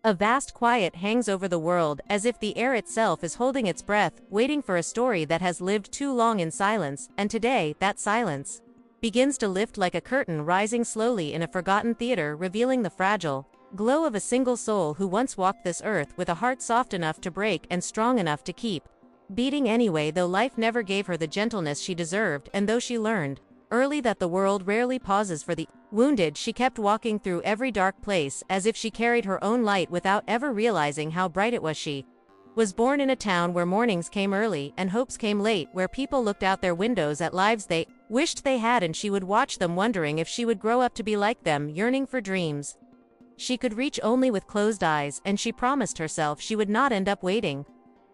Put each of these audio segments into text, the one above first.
A vast quiet hangs over the world, as if the air itself is holding its breath, waiting for a story that has lived too long in silence, and today, that silence begins to lift like a curtain rising slowly in a forgotten theater, revealing the fragile glow of a single soul who once walked this earth with a heart soft enough to break and strong enough to keep beating anyway, though life never gave her the gentleness she deserved, and though she learned early that the world rarely pauses for the wounded, she kept walking through every dark place as if she carried her own light without ever realizing how bright it was. She was born in a town where mornings came early and hopes came late, where people looked out their windows at lives they wished they had, and she would watch them, wondering if she would grow up to be like them, yearning for dreams she could reach only with closed eyes, and she promised herself she would not end up waiting.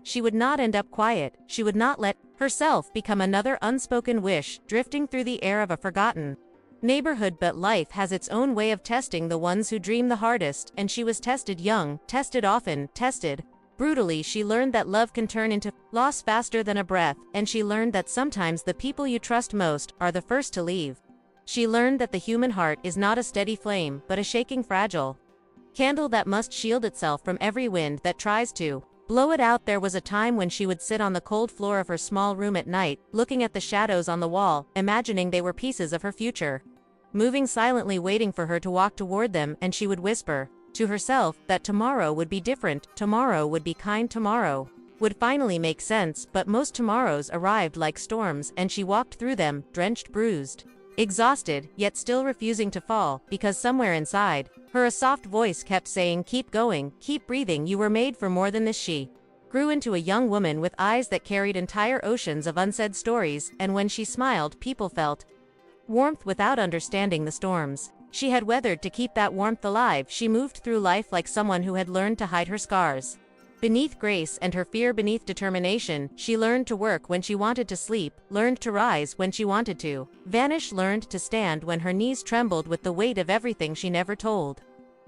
She would not end up quiet, she would not let herself become another unspoken wish drifting through the air of a forgotten neighborhood. But life has its own way of testing the ones who dream the hardest, and she was tested young, tested often, tested brutally. She learned that love can turn into loss faster than a breath, and she learned that sometimes the people you trust most are the first to leave. She learned that the human heart is not a steady flame, but a shaking, fragile candle that must shield itself from every wind that tries to blow it out. There was a time when she would sit on the cold floor of her small room at night, looking at the shadows on the wall, imagining they were pieces of her future, moving silently, waiting for her to walk toward them, and she would whisper to herself that tomorrow would be different, tomorrow would be kind, tomorrow would finally make sense. But most tomorrows arrived like storms, and she walked through them, drenched, bruised, exhausted, yet still refusing to fall, because somewhere inside her a soft voice kept saying, keep going, keep breathing, you were made for more than this. She grew into a young woman with eyes that carried entire oceans of unsaid stories, and when she smiled, people felt warmth without understanding the storms she had weathered to keep that warmth alive. She moved through life like someone who had learned to hide her scars beneath grace and her fear beneath determination. She learned to work when she wanted to sleep, learned to rise when she wanted to vanish, learned to stand when her knees trembled with the weight of everything she never told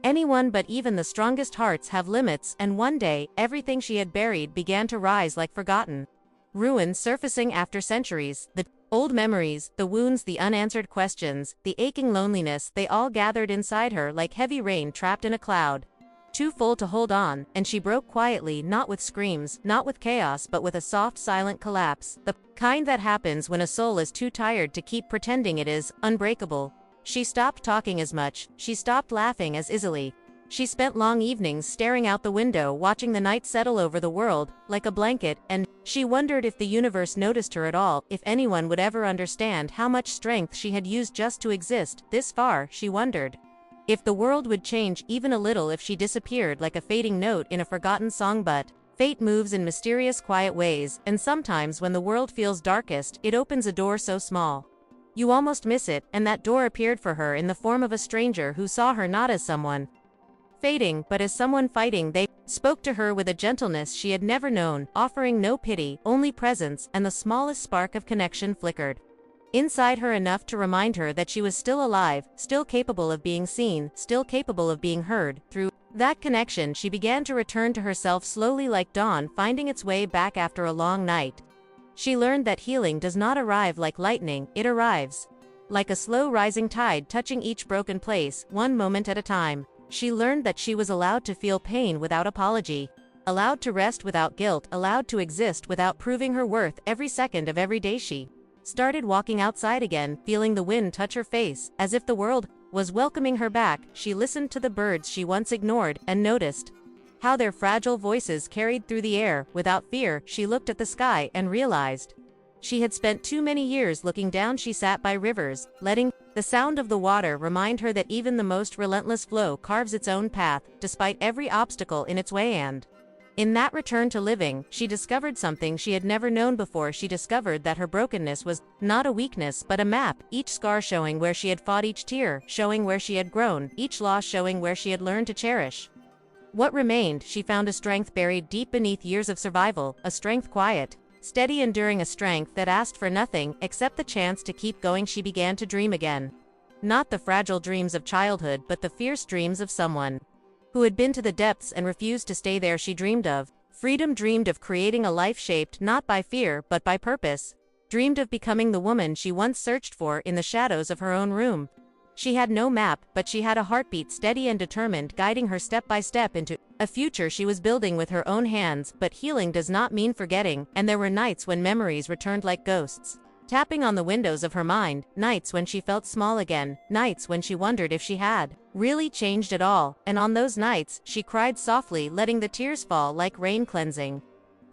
anyone. But even the strongest hearts have limits, and one day, everything she had buried began to rise like forgotten ruins, surfacing after centuries. The old memories, the wounds, the unanswered questions, the aching loneliness, they all gathered inside her like heavy rain trapped in a cloud too full to hold on, and she broke quietly, not with screams, not with chaos, but with a soft, silent collapse, the kind that happens when a soul is too tired to keep pretending it is unbreakable. She stopped talking as much, she stopped laughing as easily. She spent long evenings staring out the window, watching the night settle over the world like a blanket, and she wondered if the universe noticed her at all, if anyone would ever understand how much strength she had used just to exist this far. She wondered if the world would change even a little if she disappeared like a fading note in a forgotten song. But fate moves in mysterious, quiet ways, and sometimes when the world feels darkest, it opens a door so small you almost miss it, and that door appeared for her in the form of a stranger who saw her not as someone fading, but as someone fighting. They spoke to her with a gentleness she had never known, offering no pity, only presence, and the smallest spark of connection flickered inside her, enough to remind her that she was still alive, still capable of being seen, still capable of being heard. Through that connection, she began to return to herself slowly, like dawn finding its way back after a long night. She learned that healing does not arrive like lightning, it arrives like a slow rising tide, touching each broken place, one moment at a time. She learned that she was allowed to feel pain without apology, allowed to rest without guilt, allowed to exist without proving her worth. Every second of every day she started walking outside again, feeling the wind touch her face, as if the world was welcoming her back. She listened to the birds she once ignored, and noticed how their fragile voices carried through the air. Without fear, she looked at the sky and realized she had spent too many years looking down. She sat by rivers, letting the sound of the water remind her that even the most relentless flow carves its own path, despite every obstacle in its way. And in that return to living, she discovered something she had never known before. She discovered that her brokenness was not a weakness but a map, each scar showing where she had fought, each tear showing where she had grown, each loss showing where she had learned to cherish what remained. She found a strength buried deep beneath years of survival, a strength quiet, steady, enduring, a strength that asked for nothing except the chance to keep going. She began to dream again. Not the fragile dreams of childhood, but the fierce dreams of someone who had been to the depths and refused to stay there. She dreamed of freedom, dreamed of creating a life shaped not by fear but by purpose, dreamed of becoming the woman she once searched for in the shadows of her own room. She had no map, but she had a heartbeat steady and determined, guiding her step by step into a future she was building with her own hands. But healing does not mean forgetting, and there were nights when memories returned like ghosts, tapping on the windows of her mind, nights when she felt small again, nights when she wondered if she had really changed at all, and on those nights, she cried softly, letting the tears fall like rain, cleansing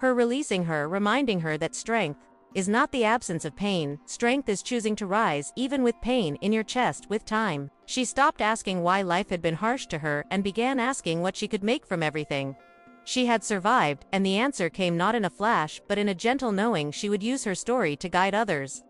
her, releasing her, reminding her that strength is not the absence of pain. Strength is choosing to rise, even with pain in your chest. With time, she stopped asking why life had been harsh to her and began asking what she could make from everything she had survived, and the answer came not in a flash, but in a gentle knowing. She would use her story to guide others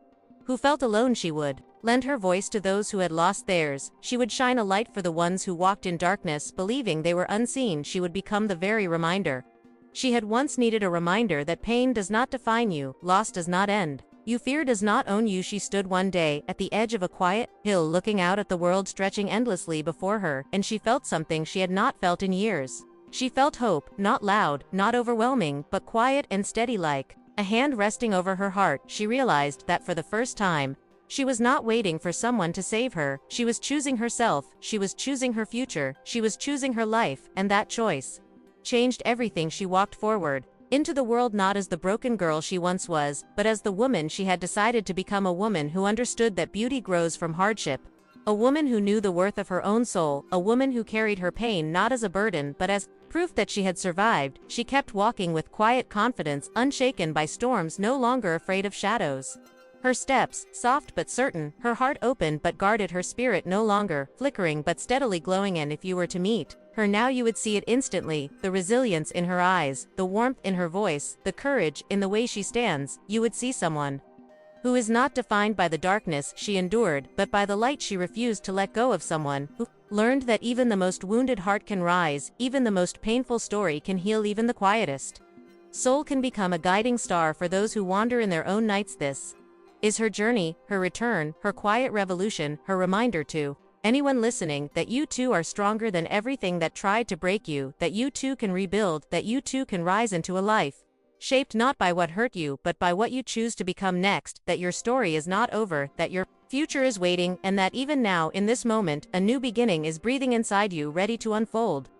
who felt alone. She would lend her voice to those who had lost theirs. She would shine a light for the ones who walked in darkness, believing they were unseen. She would become the very reminder she had once needed, a reminder that pain does not define you, loss does not end you, fear does not own you. She stood one day at the edge of a quiet hill, looking out at the world stretching endlessly before her, and she felt something she had not felt in years. She felt hope, not loud, not overwhelming, but quiet and steady, like a hand resting over her heart. She realized that for the first time, she was not waiting for someone to save her. She was choosing herself, she was choosing her future, she was choosing her life, and that choice changed everything. She walked forward into the world not as the broken girl she once was, but as the woman she had decided to become, a woman who understood that beauty grows from hardship, a woman who knew the worth of her own soul, a woman who carried her pain not as a burden but as proof that she had survived. She kept walking with quiet confidence, unshaken by storms, no longer afraid of shadows. Her steps, soft but certain, her heart open but guarded, her spirit no longer flickering but steadily glowing. And if you were to meet her now, you would see it instantly, the resilience in her eyes, the warmth in her voice, the courage in the way she stands. You would see someone who is not defined by the darkness she endured, but by the light she refused to let go of, someone who learned that even the most wounded heart can rise, even the most painful story can heal, even the quietest soul can become a guiding star for those who wander in their own nights. This is her journey, her return, her quiet revolution, her reminder to anyone listening that you too are stronger than everything that tried to break you, that you too can rebuild, that you too can rise into a life shaped not by what hurt you but by what you choose to become next, that your story is not over, that your future is waiting, and that even now, in this moment, a new beginning is breathing inside you, ready to unfold.